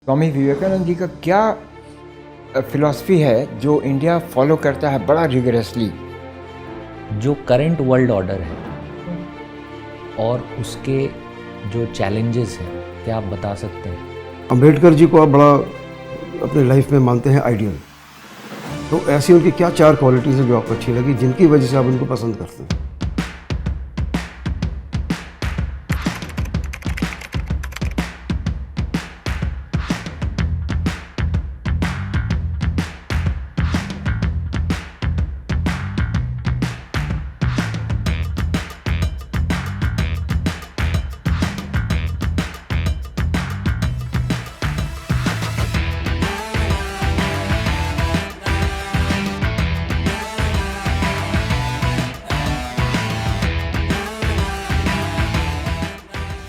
स्वामी विवेकानंद जी का क्या फिलॉसफी है जो इंडिया फॉलो करता है बड़ा रिगरसली? जो करंट वर्ल्ड ऑर्डर है और उसके जो चैलेंजेस हैं, क्या आप बता सकते हैं? अम्बेडकर जी को आप बड़ा अपने लाइफ में मानते हैं आइडियल, तो ऐसी उनकी क्या चार क्वालिटीज़ हैं जो आपको अच्छी लगी, जिनकी वजह से आप उनको पसंद करते हैं?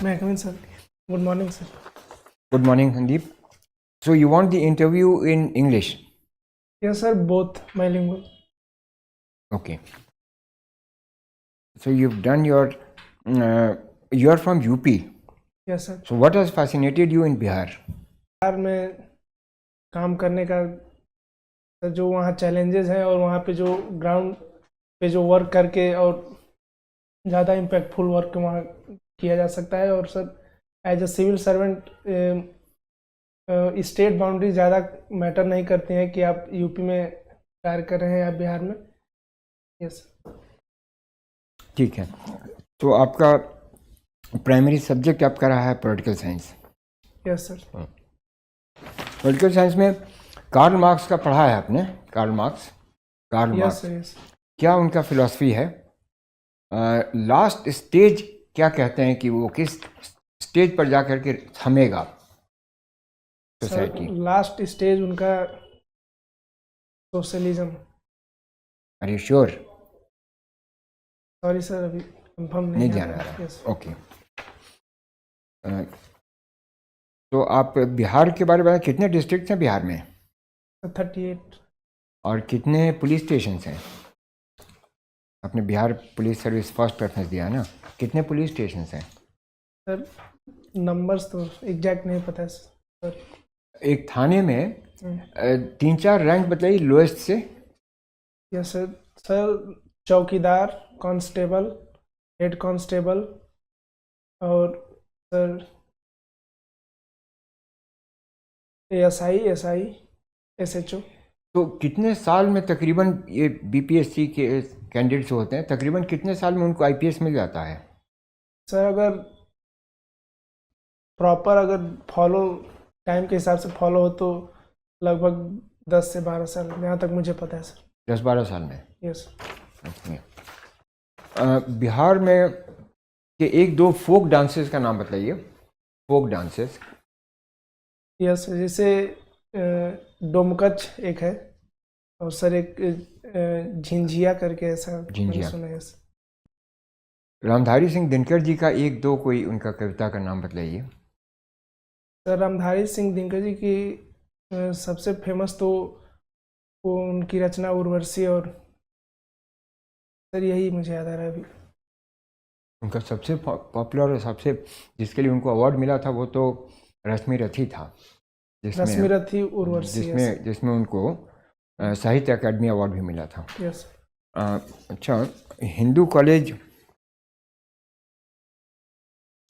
May I come in, sir? Good morning, sir. Good morning, Sandeep. So you want the interview in English? Yes, sir. Both bilingual. Okay. So you've done your, you are from UP. Yes, sir. So what has fascinated you in Bihar? Bihar में काम करने का sir जो वहाँ challenges हैं और वहाँ पे जो ग्राउंड पे जो वर्क करके और ज़्यादा इम्पैक्टफुल वर्क वहाँ किया जा सकता है। और sir as a civil servant state boundary ज़्यादा मैटर नहीं करती हैं कि आप यूपी में कार्य कर रहे हैं या बिहार में। यस ठीक है। तो आपका प्राइमरी सब्जेक्ट आपका रहा है political science. Yes sir. Political science में कार्ल मार्क्स का पढ़ा है आपने? Karl Marx yes Marx sir. Yes क्या उनका फिलॉसफी है? लास्ट स्टेज क्या कहते हैं कि वो किस स्टेज पर जाकर के थमेगा सोसाइटी? लास्ट स्टेज उनका socialism. Are you sure? Sorry sir, अभी कंफर्म नहीं नहीं जान आ रहा। Yes okay. तो आप बिहार के बारे में कितने डिस्ट्रिक्ट हैं बिहार में 38। और कितने पुलिस स्टेशन हैं? आपने Bihar police service first preference दिया है ना, कितने पुलिस स्टेशन हैं? सर नंबर्स तो एग्जैक्ट नहीं पता है सर। एक थाने में 3-4 रैंक बताइए लोएस्ट से। Yes sir. सर चौकीदार, कांस्टेबल, हेड कांस्टेबल और सर एएसआई, एसआई, एसएचओ। तो कितने साल में तकरीबन ये बीपीएससी के कैंडिडेट्स होते हैं, तकरीबन कितने साल में उनको आईपीएस मिल जाता है? सर अगर प्रॉपर अगर फॉलो टाइम के हिसाब से फॉलो हो तो लगभग 10 से 12 साल, यहाँ तक मुझे पता है सर। 10-12 साल में। यस। बिहार में के 1-2 फोक डांसेस का नाम बताइए। Folk dances. यस, जैसे डोमकच एक है और सर एक झिंझिया करके ऐसा झिंझिया। सुना है सर। रामधारी सिंह दिनकर जी का 1-2 कोई उनका कविता का नाम बताइए। सर रामधारी सिंह दिनकर जी की सबसे फेमस तो वो उनकी रचना उर्वशी, और सर यही मुझे याद आ रहा है अभी। उनका सबसे पॉपुलर और सबसे जिसके लिए उनको अवार्ड मिला था वो तो रश्मि रथी था, रश्मि रथी उर्वशी। जिसमें उनको साहित्य अकादमी अवार्ड भी मिला था। यस। अच्छा, हिंदू कॉलेज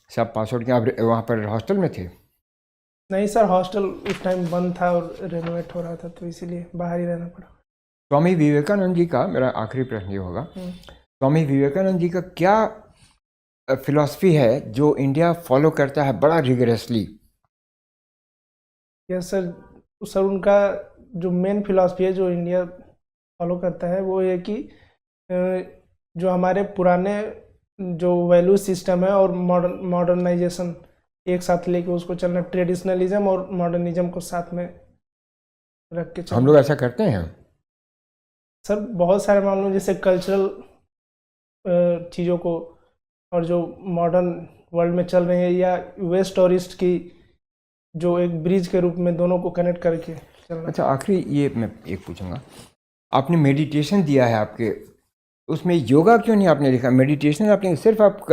से आप पास आउट किया, आप वहाँ पर हॉस्टल में थे? नहीं सर, हॉस्टल उस टाइम बंद था और रेनोवेट हो रहा था तो इसीलिए बाहर ही रहना पड़ा। स्वामी विवेकानंद जी का मेरा आखिरी प्रश्न ये होगा, स्वामी विवेकानंद जी का क्या फिलॉसफी है जो इंडिया फॉलो करता है बड़ा रिगरसली? Yes sir. सर उनका जो मेन फिलॉसफी है जो इंडिया फॉलो करता है वो ये कि जो हमारे पुराने जो वैल्यू सिस्टम है और मॉडर्नाइजेशन एक साथ लेके उसको चलना, ट्रेडिशनलिज्म और मॉडर्निज्म को साथ में रख के चलना। हम लोग ऐसा करते हैं सर बहुत सारे मामलों जैसे कल्चरल चीज़ों को और जो मॉडर्न वर्ल्ड में चल रही है, या वेस्ट और ईस्ट की जो एक ब्रिज के रूप में दोनों को कनेक्ट करके चलना। अच्छा, आखिरी ये मैं एक पूछूंगा, आपने मेडिटेशन दिया है आपके, उसमें योगा क्यों नहीं आपने लिखा? मेडिटेशन आपने सिर्फ आप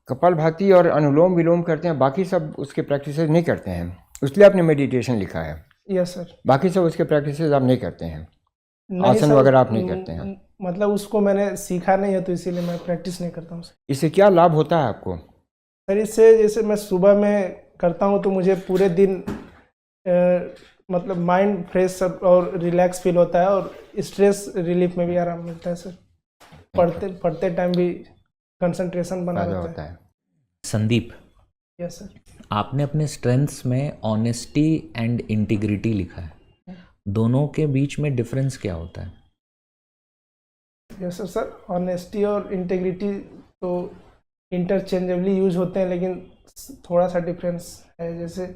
कपालभाति और अनुलोम विलोम करते हैं, बाकी सब उसके प्रैक्टिसेस नहीं करते हैं। इसलिए आपने मेडिटेशन लिखा है। Yes sir. बाकी सब उसके प्रैक्टिसेस आप नहीं करते हैं, नहीं आसन सर, वगैरह आप नहीं करते हैं। मतलब उसको मैंने सीखा नहीं है तो इसीलिए मैं प्रैक्टिस नहीं करता हूँ इससे क्या लाभ होता है आपको? सर। इससे जैसे मैं सुबह में करता हूँ तो मुझे पूरे दिन मतलब माइंड फ्रेश और रिलैक्स फील होता है और स्ट्रेस रिलीफ में भी आराम मिलता है सर। पढ़ते टाइम भी कंसंट्रेशन बना फायदा रहता होता है। है। Sandeep, yes sir. आपने अपने स्ट्रेंथ्स में ऑनेस्टी एंड इंटीग्रिटी लिखा है, दोनों के बीच में डिफरेंस क्या होता है? Yes sir. सर ऑनेस्टी और इंटेग्रिटी तो इंटरचेंजेबली यूज होते हैं, लेकिन थोड़ा सा डिफरेंस है। जैसे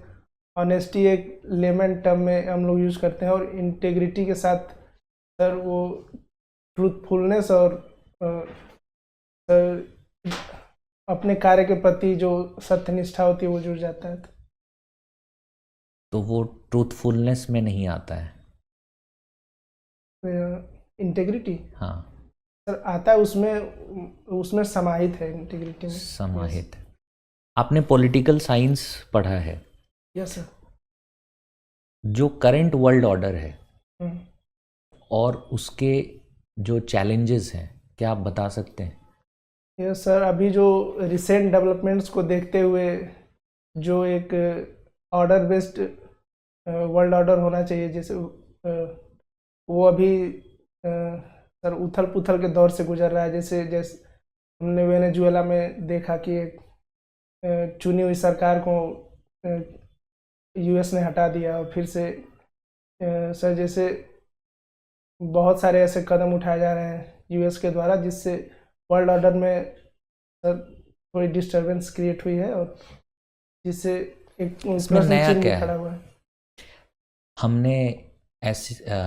ऑनेस्टी एक लेमन टर्म में हम लोग यूज करते हैं और इंटेग्रिटी के साथ सर वो ट्रूथफुलनेस और सर अपने कार्य के प्रति जो सत्यनिष्ठा होती है वो जुड़ जाता है। तो वो ट्रूथफुलनेस में नहीं आता है। इंटेग्रिटी हाँ, सर आता है, उसमें समाहित है इंटीग्रिटी में। समाहित। आपने पॉलिटिकल साइंस पढ़ा है। Yes sir. जो करंट वर्ल्ड ऑर्डर है हम्म। और उसके जो चैलेंजेस हैं, क्या आप बता सकते हैं? Yes sir. अभी जो रिसेंट डेवलपमेंट्स को देखते हुए जो एक ऑर्डर बेस्ड वर्ल्ड ऑर्डर होना चाहिए, जैसे वो अभी सर उथल पुथल के दौर से गुजर रहा है। जैसे हमने वेनेजुएला में देखा कि एक चुनी हुई सरकार को यूएस ने हटा दिया और फिर से सर जैसे बहुत सारे ऐसे कदम उठाए जा रहे हैं यूएस के द्वारा, जिससे वर्ल्ड ऑर्डर में सर थोड़ी डिस्टरबेंस क्रिएट हुई है और जिससे एक इसमें प्रश्न नया चिन्ह भी क्या खड़ा है? हुआ है।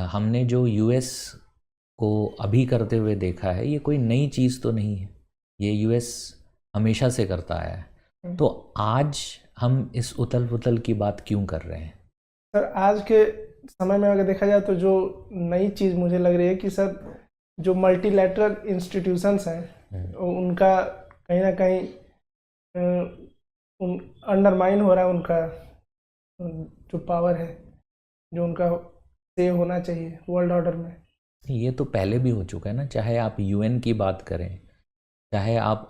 हमने जो यूएस को अभी करते हुए देखा है, ये कोई नई चीज़ तो नहीं है, ये यूएस हमेशा से करता आया है। तो आज हम इस उथल पुथल की बात क्यों कर रहे हैं? सर आज के समय में अगर देखा जाए तो जो नई चीज़ मुझे लग रही है कि सर जो मल्टीलैटरल इंस्टीट्यूशंस हैं उनका कहीं ना कहीं अंडरमाइन हो रहा है, उनका जो पावर है जो उनका सेव होना चाहिए वर्ल्ड ऑर्डर में। ये तो पहले भी हो चुका है ना, चाहे आप यूएन की बात करें, चाहे आप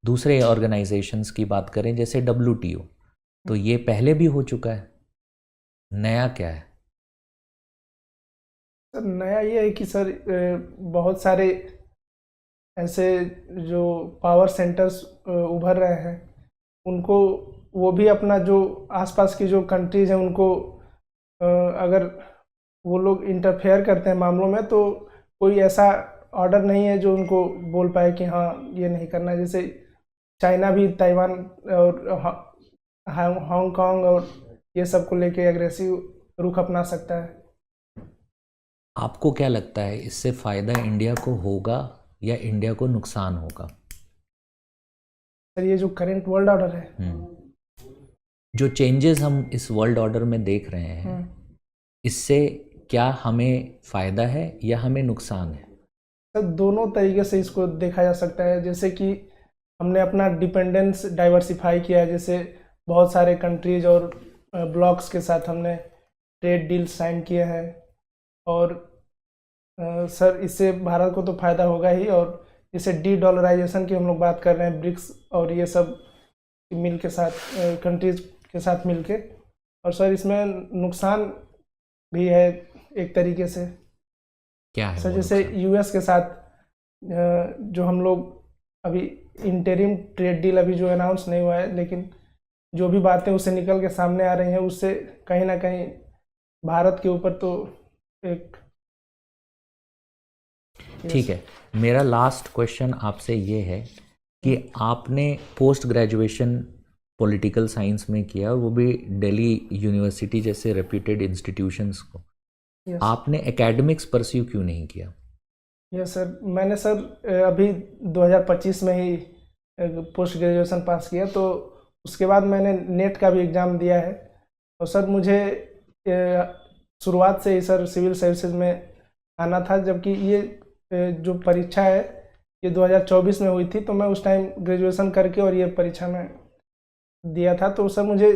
दूसरे ऑर्गेनाइजेशंस की बात करें जैसे WTO, तो ये पहले भी हो चुका है। नया क्या है? सर नया ये है कि सर बहुत सारे ऐसे जो पावर सेंटर्स उभर रहे हैं उनको, वो भी अपना जो आसपास की जो कंट्रीज हैं उनको अगर वो लोग इंटरफेयर करते हैं मामलों में, तो कोई ऐसा ऑर्डर नहीं है जो उनको बोल पाए कि हाँ ये नहीं करना है। जैसे चाइना भी ताइवान और हांगकांग और ये सब को लेके एग्रेसिव रुख अपना सकता है। आपको क्या लगता है, इससे फ़ायदा इंडिया को होगा या इंडिया को नुकसान होगा? सर ये जो करंट वर्ल्ड ऑर्डर है, जो चेंजेस हम इस वर्ल्ड ऑर्डर में देख रहे हैं, इससे क्या हमें फ़ायदा है या हमें नुकसान है? सर दोनों तरीके से इसको देखा जा सकता है। जैसे कि हमने अपना डिपेंडेंस डाइवर्सिफाई किया है, जैसे बहुत सारे कंट्रीज और ब्लॉक्स के साथ हमने ट्रेड डील साइन किए हैं और सर इससे भारत को तो फ़ायदा होगा ही। और जैसे डी-डॉलराइजेशन की हम लोग बात कर रहे हैं, ब्रिक्स और ये सब मिल के साथ कंट्रीज के साथ मिल के, और सर इसमें नुकसान भी है एक तरीके से। क्या है सर वो जैसे नुकसान? यूएस के साथ जो हम लोग अभी इंटरिम ट्रेड डील अभी जो अनाउंस नहीं हुआ है, लेकिन जो भी बातें उससे निकल के सामने आ रही हैं उससे कहीं ना कहीं भारत के ऊपर तो एक। ठीक है, मेरा लास्ट क्वेश्चन आपसे ये है कि आपने पोस्ट ग्रेजुएशन पॉलिटिकल साइंस में किया और वो भी दिल्ली यूनिवर्सिटी जैसे रेप्यूटेड इंस्टीट्यूशंस को, आपने एकेडमिक्स परस्यू क्यों नहीं किया? यस सर, मैंने सर अभी 2025 में ही पोस्ट ग्रेजुएशन पास किया, तो उसके बाद मैंने नेट का भी एग्ज़ाम दिया है। और सर मुझे शुरुआत से ही सर सिविल सर्विसेज में आना था, जबकि ये जो परीक्षा है ये 2024 में हुई थी, तो मैं उस टाइम ग्रेजुएशन करके और ये परीक्षा में दिया था। तो सर मुझे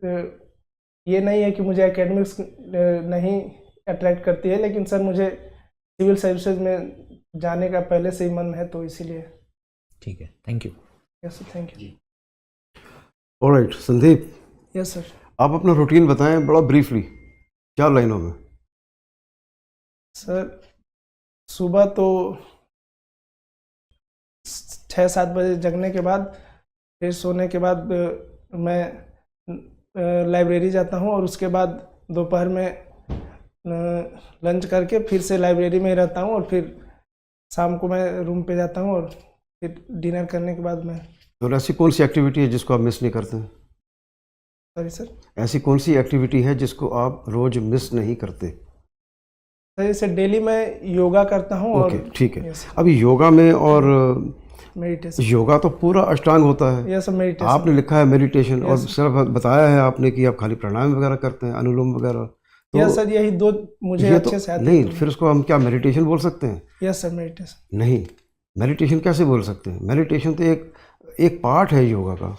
ये नहीं है कि मुझे एकेडमिक्स नहीं अट्रैक्ट करती है, लेकिन सर मुझे सिविल सर्विसेज में जाने का पहले से ही मन है, तो इसीलिए। ठीक है, thank you. Yes sir, thank you. Alright Sandeep, yes sir. आप अपना रूटीन बताएं बड़ा ब्रीफली, 4 लाइनों में। सर सुबह तो 6-7 बजे जगने के बाद, फिर सोने के बाद मैं लाइब्रेरी जाता हूँ, और उसके बाद दोपहर में लंच करके फिर से लाइब्रेरी में ही रहता हूँ, और फिर शाम को मैं रूम पे जाता हूँ, और फिर डिनर करने के बाद मैं। और ऐसी कौन सी एक्टिविटी है जिसको आप मिस नहीं करते हैं? Sorry sir? ऐसी कौन सी एक्टिविटी है जिसको आप रोज मिस नहीं करते? सर जैसे डेली मैं योगा करता हूँ। ओके, और ठीक है। यस अभी योगा में और मेडिटेशन। योगा तो पूरा अष्टांग होता है। Yes sir, meditation. आपने लिखा है मेडिटेशन, और Yes. सिर्फ बताया है आपने कि आप खाली प्राणायाम वगैरह करते हैं, अनुलोम वगैरह। तो यस सर, यही 2 मुझे ये अच्छे से आते नहीं, हैं। फिर उसको हम क्या मेडिटेशन बोल सकते हैं? Yes sir, meditation. नहीं, मेडिटेशन कैसे बोल सकते हैं? मेडिटेशन तो एक पार्ट है योगा का।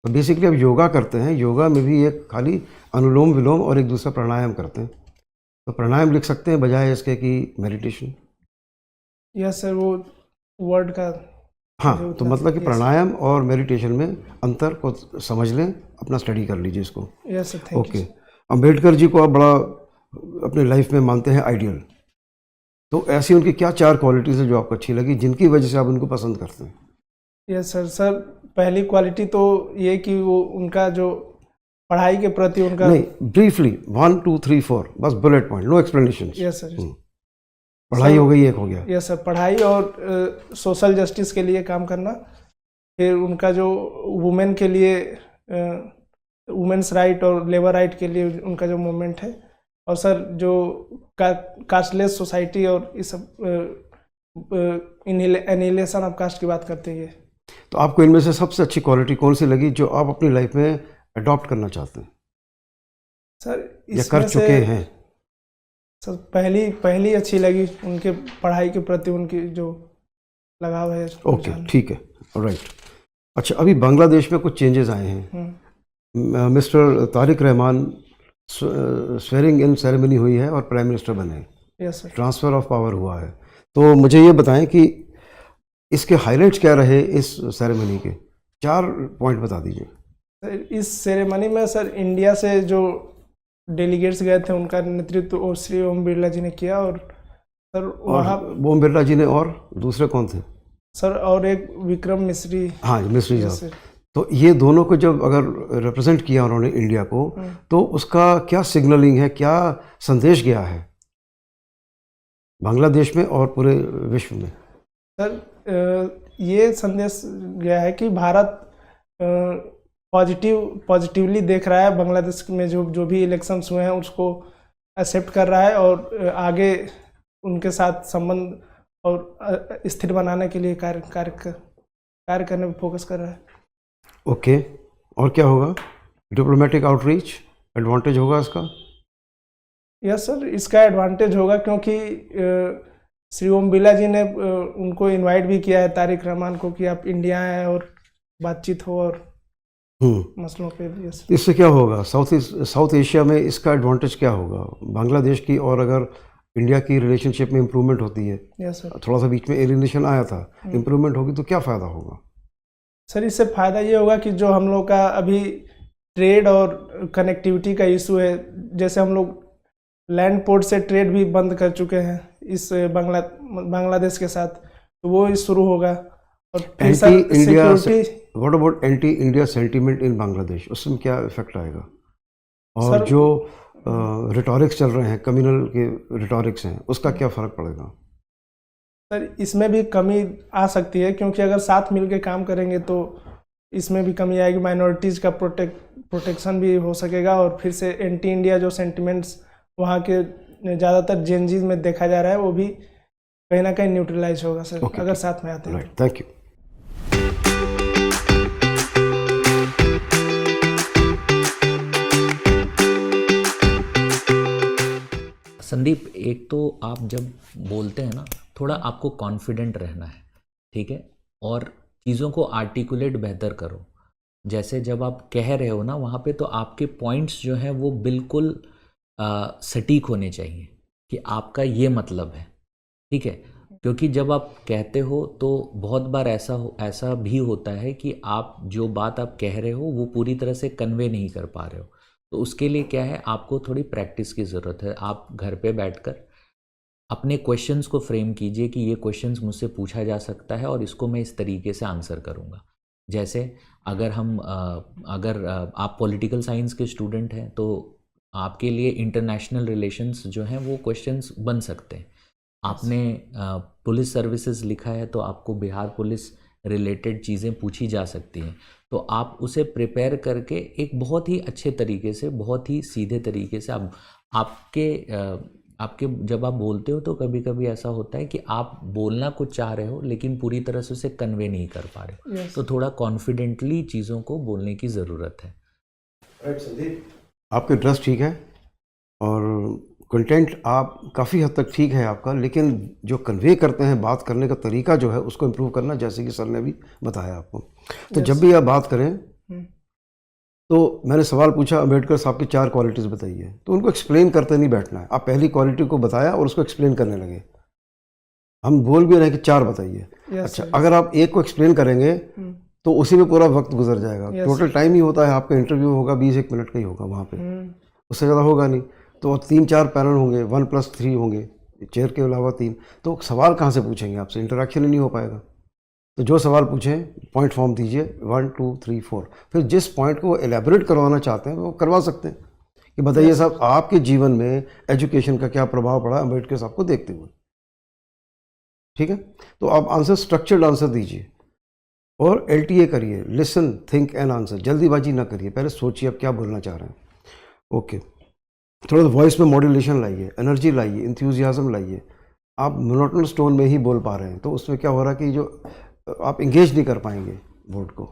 तो बेसिकली आप योगा करते हैं, योगा में भी एक खाली अनुलोम विलोम और एक दूसरा प्राणायाम करते हैं, तो प्राणायाम लिख सकते हैं बजाय इसके कि मेडिटेशन। यस सर, वो वर्ड का। हाँ, तो मतलब कि Yes. प्राणायाम और मेडिटेशन में अंतर को समझ लें, अपना स्टडी कर लीजिए इसको। Yes sir, thank okay. You. Ambedkar ji को आप बड़ा अपने लाइफ में मानते हैं आइडियल, तो ऐसी उनकी क्या 4 क्वालिटीज़ है जो आपको अच्छी लगी, जिनकी वजह से आप उनको पसंद करते हैं? Yes sir. सर पहली क्वालिटी तो ये कि वो उनका जो पढ़ाई के प्रति उनका। नहीं, ब्रीफली 1 2 3 4 बस bullet point, no explanation. Yes sir. पढ़ाई हो गई, एक हो गया। यस सर, पढ़ाई और सोशल जस्टिस के लिए काम करना। फिर उनका जो वुमेन के लिए वुमेन्स राइट और लेबर राइट के लिए उनका जो मूवमेंट है, और सर जो कास्टलेस सोसाइटी और इस सब एनिहिलेशन ऑफ कास्ट की बात करते हैं। तो आपको इनमें से सबसे अच्छी क्वालिटी कौन सी लगी जो आप अपनी लाइफ में अडॉप्ट करना चाहते हैं सर या इसमें कर चुके हैं? सर पहली अच्छी लगी, उनके पढ़ाई के प्रति उनकी जो लगाव है। ओके, ठीक है, राइट। अच्छा, अभी बांग्लादेश में कुछ चेंजेस आए हैं। Mister Tariq Rahman swearing in ceremony हुई है और प्राइम मिनिस्टर बने। Yes sir. Transfer of power हुआ है। तो मुझे ये बताएं कि इसके हाइलाइट्स क्या रहे इस सेरेमनी के? 4 पॉइंट बता दीजिए। सर इस सेरेमनी में सर इंडिया से जो डेलीगेट्स गए थे उनका नेतृत्व श्री ओम बिरला जी ने किया, और सर वहाँ ओम बिरला जी ने, और दूसरे कौन थे? सर और एक विक्रम मिश्री। हाँ, मिस्री यस साहब। सर। तो ये दोनों को जब अगर रिप्रेजेंट किया उन्होंने इंडिया को, तो उसका क्या सिग्नलिंग है, क्या संदेश गया है बांग्लादेश में और पूरे विश्व में? सर ये संदेश गया है कि भारत पॉजिटिवली देख रहा है बांग्लादेश में जो भी इलेक्शंस हुए हैं उसको एक्सेप्ट कर रहा है, और आगे उनके साथ संबंध और स्थिर बनाने के लिए कार्य करने पर फोकस कर रहा है। ओके, और क्या होगा? डिप्लोमेटिक आउटरीच एडवांटेज होगा इसका? यस सर, इसका एडवांटेज होगा क्योंकि श्री ओम बिरला जी ने उनको इनवाइट भी किया है, तारिक रहमान को, कि आप इंडिया आए और बातचीत हो और मसलों पे भी। यस। इससे क्या होगा? साउथ एशिया में इसका एडवांटेज क्या होगा बांग्लादेश की, और अगर इंडिया की रिलेशनशिप में इम्प्रूवमेंट होती है? Yes sir. थोड़ा सा बीच में एलिनेशन आया था, इम्प्रूवमेंट होगी तो क्या फ़ायदा होगा? सर इससे फ़ायदा ये होगा कि जो हम लोग का अभी ट्रेड और कनेक्टिविटी का इशू है, जैसे हम लोग लैंड पोर्ट से ट्रेड भी बंद कर चुके हैं इस बांग्लादेश के साथ, तो वो शुरू होगा। और फिर sir security. What about anti India sentiment in Bangladesh, उसमें क्या इफेक्ट आएगा? और सर, जो रिटोरिक्स चल रहे हैं, कम्युनल के रिटोरिक्स हैं, उसका क्या फ़र्क पड़ेगा? सर इसमें भी कमी आ सकती है, क्योंकि अगर साथ मिलकर काम करेंगे तो इसमें भी कमी आएगी, माइनॉरिटीज़ का प्रोटेक्शन भी हो सकेगा, और फिर से एंटी इंडिया जो सेंटिमेंट्स वहाँ के ज़्यादातर जेनजीज में देखा जा रहा है वो भी कहीं ना कहीं न्यूट्रलाइज होगा सर। Okay. अगर साथ में आते हैं। Right, thank you. संदीप, एक तो आप जब बोलते हैं ना, थोड़ा आपको कॉन्फिडेंट रहना है, ठीक है, और चीज़ों को आर्टिकुलेट बेहतर करो। जैसे जब आप कह रहे हो ना वहाँ पे, तो आपके पॉइंट्स जो हैं वो बिल्कुल सटीक होने चाहिए कि आपका ये मतलब है, ठीक है। क्योंकि जब आप कहते हो तो बहुत बार ऐसा भी होता है कि आप जो बात आप कह रहे हो वो पूरी तरह से कन्वे नहीं कर पा रहे हो। तो उसके लिए क्या है, आपको थोड़ी प्रैक्टिस की ज़रूरत है। आप घर पे बैठकर अपने क्वेश्चंस को फ्रेम कीजिए कि ये क्वेश्चंस मुझसे पूछा जा सकता है और इसको मैं इस तरीके से आंसर करूँगा। जैसे अगर आप पॉलिटिकल साइंस के स्टूडेंट हैं तो आपके लिए इंटरनेशनल रिलेशंस जो हैं वो क्वेश्चंस बन सकते हैं। आपने पुलिस सर्विसेज लिखा है तो आपको बिहार पुलिस रिलेटेड चीज़ें पूछी जा सकती हैं। तो आप उसे प्रिपेयर करके एक बहुत ही अच्छे तरीके से, बहुत ही सीधे तरीके से आपके जब आप बोलते हो तो कभी कभी ऐसा होता है कि आप बोलना कुछ चाह रहे हो लेकिन पूरी तरह से उसे कन्वे नहीं कर पा रहे हो। तो थोड़ा कॉन्फिडेंटली चीज़ों को बोलने की ज़रूरत है। आपके ड्रेस ठीक है और कंटेंट आप काफ़ी हद तक ठीक है आपका, लेकिन जो कन्वे करते हैं, बात करने का तरीका जो है उसको इम्प्रूव करना, जैसे कि सर ने भी बताया आपको। तो जब भी आप बात करें तो मैंने सवाल पूछा अम्बेडकर साहब की 4 क्वालिटीज़ बताइए, तो उनको एक्सप्लेन करते नहीं बैठना है। आप पहली क्वालिटी को बताया और उसको एक्सप्लेन करने लगे। हम बोल भी रहे हैं कि 4 बताइए। अच्छा, अगर आप एक को एक्सप्लेन करेंगे तो उसी में पूरा वक्त गुजर जाएगा। टोटल टाइम ही होता है आपका इंटरव्यू होगा 20-1 मिनट का ही होगा वहाँ पे, उससे ज़्यादा होगा नहीं। तो 3-4 पैनल होंगे, 1+3 होंगे, चेयर के अलावा 3, तो सवाल कहाँ से पूछेंगे आपसे? इंटरेक्शन ही नहीं हो पाएगा। तो जो सवाल पूछें पॉइंट फॉर्म दीजिए 1 2 3 4, फिर जिस पॉइंट को एलेबोरेट करवाना चाहते हैं वो करवा सकते हैं कि बताइए साहब आपके जीवन में एजुकेशन का क्या प्रभाव पड़ा अम्बेडकर साहब को देखते हुए। ठीक है, तो आप आंसर स्ट्रक्चर्ड आंसर दीजिए और LTA करिए, लिसन थिंक एंड आंसर। जल्दीबाजी ना करिए, पहले सोचिए आप क्या बोलना चाह रहे हैं। ओके, थोड़ा वॉइस में मॉड्यूलेशन लाइए, एनर्जी लाइए, इंथ्यूजियाज्म लाइए। आप मोनोटोनस टोन में ही बोल पा रहे हैं तो उसमें क्या हो रहा है कि जो आप इंगेज नहीं कर पाएंगे बोर्ड को।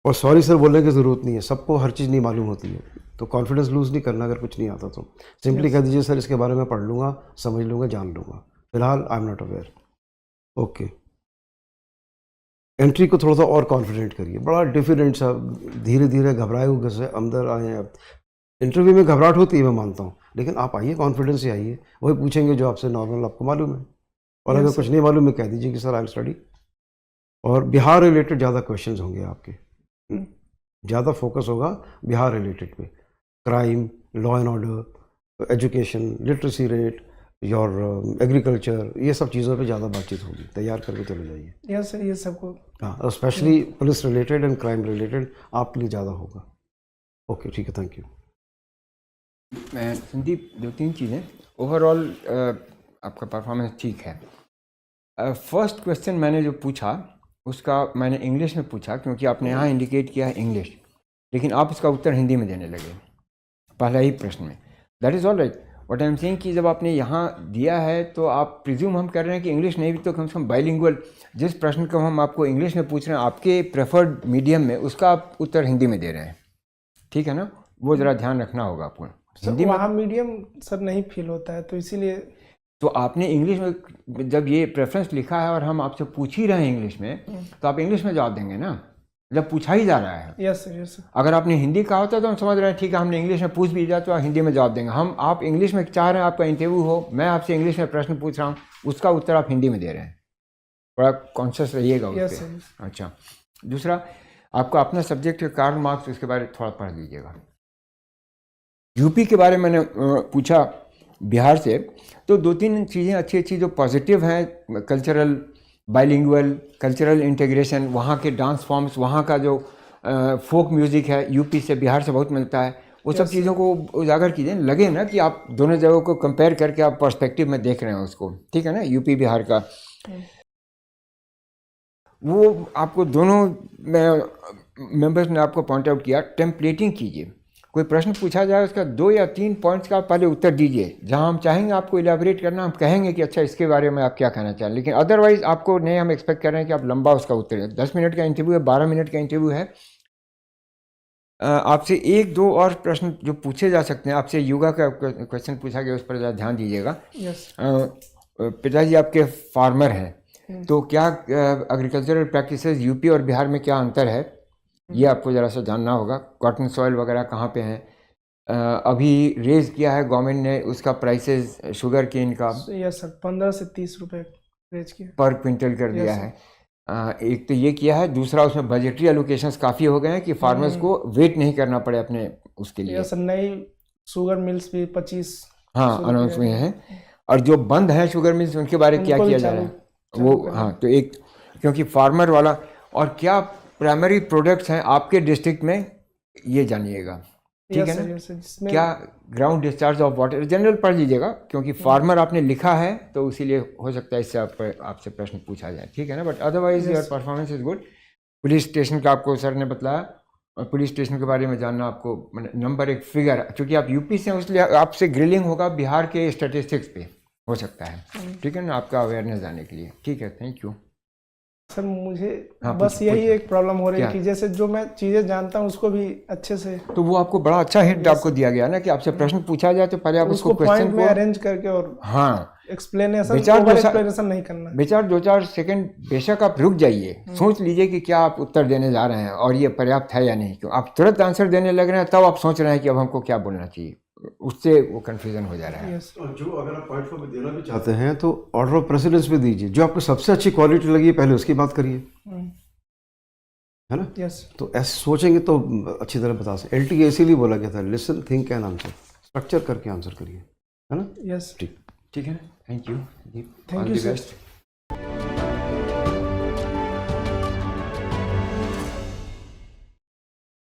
और सॉरी सर बोलने की ज़रूरत नहीं है, सबको हर चीज़ नहीं मालूम होती है, तो कॉन्फिडेंस लूज़ नहीं करना। अगर कुछ नहीं आता तो सिंपली कह दीजिए सर इसके बारे में पढ़ लूँगा, समझ लूँगा, जान लूँगा, फिलहाल I am not aware. Okay, entry को थोड़ा सा और कॉन्फिडेंट करिए, बड़ा डिफिडेंट सा, धीरे धीरे घबराए हुए से अंदर आए। अब इंटरव्यू में घबराहट होती है, मैं मानता हूँ, लेकिन आप आइए, कॉन्फिडेंस से आइए, वही पूछेंगे जो आपसे नॉर्मल आपको मालूम है। और अगर कुछ नहीं मालूम है कह दीजिए कि सर आई एम स्टडी। और बिहार रिलेटेड ज़्यादा क्वेश्चंस होंगे आपके, ज़्यादा फोकस होगा बिहार रिलेटेड पे, crime, law and order, education, literacy rate, your agriculture, ये सब चीज़ों पे ज़्यादा बातचीत होगी। तैयार करके चले जाइए। यस सर, ये सबको हाँ, specially police related and crime related आपके लिए ज़्यादा होगा। ओके, ठीक है, थैंक यू। संदीप, 2-3 चीज़ें। ओवरऑल आपका परफॉर्मेंस ठीक है। फर्स्ट क्वेश्चन मैंने जो पूछा उसका मैंने इंग्लिश में पूछा क्योंकि आपने यहाँ इंडिकेट किया है इंग्लिश, लेकिन आप इसका उत्तर हिंदी में देने लगे पहला ही प्रश्न में। That is all right. What I am saying कि जब आपने यहाँ दिया है तो आप प्रिज्यूम हम कर रहे हैं कि इंग्लिश नहीं भी तो कम से कम बाइलिंगुअल, जिस प्रश्न को हम आपको इंग्लिश में पूछ रहे हैं आपके प्रेफर्ड मीडियम में, उसका आप उत्तर हिंदी में दे रहे हैं। ठीक है ना, वो ज़रा ध्यान रखना होगा आपको। हिंदी में वहाँ मीडियम सर नहीं फील होता है, तो इसीलिए तो आपने इंग्लिश में जब ये प्रेफरेंस लिखा है और हम आपसे पूछ ही रहे हैं इंग्लिश में, तो आप इंग्लिश में जवाब देंगे ना, जब पूछा ही जा रहा है। Yes sir, yes sir. अगर आपने हिंदी कहा होता तो हम समझ रहे हैं ठीक है, हमने इंग्लिश में पूछ भी दिया तो आप हिंदी में जवाब देंगे। आप इंग्लिश में चाह रहे हैं आपका इंटरव्यू हो, मैं आपसे इंग्लिश में प्रश्न पूछ रहा हूँ, उसका उत्तर आप हिंदी में दे रहे हैं। थोड़ा कॉन्शियस रहिएगा उस पर। अच्छा, दूसरा, आपका अपना सब्जेक्ट कार्ल मार्क्स, उसके बारे में थोड़ा पढ़ लीजिएगा। यूपी के बारे में मैंने पूछा बिहार से, तो 2-3 चीज़ें अच्छी जो पॉजिटिव हैं, कल्चरल बाइलिंगुअल, कल्चरल इंटीग्रेशन, वहाँ के डांस फॉर्म्स, वहाँ का जो फोक म्यूज़िक है यूपी से बिहार से बहुत मिलता है, वो सब चीज़ों को उजागर कीजिए। लगे ना कि आप दोनों जगहों को कंपेयर करके आप पर्सपेक्टिव में देख रहे हैं उसको। ठीक है ना, यूपी बिहार का वो आपको दोनों मेंबर्स ने आपको पॉइंट आउट किया। टेम्पलेटिंग कीजिए, कोई प्रश्न पूछा जाए उसका 2 या 3 पॉइंट्स का पहले उत्तर दीजिए। जहां हम चाहेंगे आपको इलेबोरेट करना, हम कहेंगे कि अच्छा इसके बारे में आप क्या कहना चाहें, लेकिन अदरवाइज आपको नहीं, हम एक्सपेक्ट कर रहे हैं कि आप लंबा उसका उत्तर दें। 10 मिनट का इंटरव्यू है, 12 मिनट का इंटरव्यू है। आपसे 1-2 और प्रश्न जो पूछे जा सकते हैं। आपसे योगा का क्वेश्चन पूछा गया, उस पर ज़रा ध्यान दीजिएगा। पिताजी आपके फार्मर हैं, तो क्या एग्रीकल्चरल प्रैक्टिसेस यूपी और बिहार में क्या अंतर है? ये आपको ज़रा सा जानना होगा। कॉटन सॉइल वगैरह कहाँ पे हैं। अभी रेज किया है गवर्नमेंट ने उसका प्राइसेस शुगर केन का यस सर, 15 से 30 रुपए रेंज किया। पर क्विंटल कर दिया Yes, है। एक तो ये किया है, दूसरा उसमें बजटरी एलोकेशंस काफ़ी हो गए हैं कि फार्मर्स को वेट नहीं करना पड़े अपने उसके लिए। यस सर, नई शुगर मिल्स भी 25 हाँ अनाउंस हुए हैं। और जो बंद हैं शुगर मिल्स उनके बारे में क्या उनको भी किया जा रहा है चालू वो, करना। हाँ तो एक क्योंकि फार्मर वाला और क्या प्राइमरी प्रोडक्ट्स हैं आपके डिस्ट्रिक्ट में ये जानिएगा, ठीक यस है सर, ना। यस सर, जिसमें क्या ground discharge of water general पढ़ लीजिएगा क्योंकि फार्मर आपने लिखा है तो इसीलिए हो सकता है इससे आपसे प्रश्न पूछा जाए, ठीक है ना। But otherwise your performance is good. Police station का आपको सर ने बताया और पुलिस स्टेशन के बारे में जानना आपको नंबर एक फिगर, क्योंकि आप यूपी से हैं इसलिए आपसे ग्रिलिंग होगा बिहार के स्टेटिस्टिक्स पे हो सकता है, ठीक है ना, आपका अवेयरनेस जाने के लिए। ठीक है, थैंक यू सर मुझे हाँ, बस पूछिए, यही पूछिए। एक प्रॉब्लम हो रही है क्या? कि जैसे जो मैं चीज़ें जानता हूँ उसको भी अच्छे से तो वो आपको बड़ा अच्छा हिंट आपको दिया गया ना कि आपसे प्रश्न पूछा जाए तो पहले आप उसको उसको क्वेश्चन पॉइंट में को अरेंज करके और हाँ एक्सप्लेनेशन, विचार ओवर जैसा- एक्सप्लेनेशन नहीं करना। बेचार 2-4 सेकंड बेशक आप रुक जाइए, सोच लीजिए कि क्या आप उत्तर देने जा रहे हैं और ये पर्याप्त है या नहीं। क्यों आप तुरंत आंसर देने लग रहे हैं तब आप सोच रहे हैं कि अब हमको क्या बोलना चाहिए, उससे वो कन्फ्यूजन हो जा रहा है। यस और जो अगर आप पॉइंट में देना भी चाहते हैं तो ऑर्डर ऑफ प्रेसिडेंस भी दीजिए, जो आपको सबसे अच्छी क्वालिटी लगी है पहले उसकी बात करिए, है ना। यस तो ऐसे सोचेंगे तो अच्छी तरह बता सकते। LTA इसीलिए बोला गया था, listen think and answer, structure करके आंसर करिए, है ना। यस ठीक। ठीक है, thank you. Thank you, sir.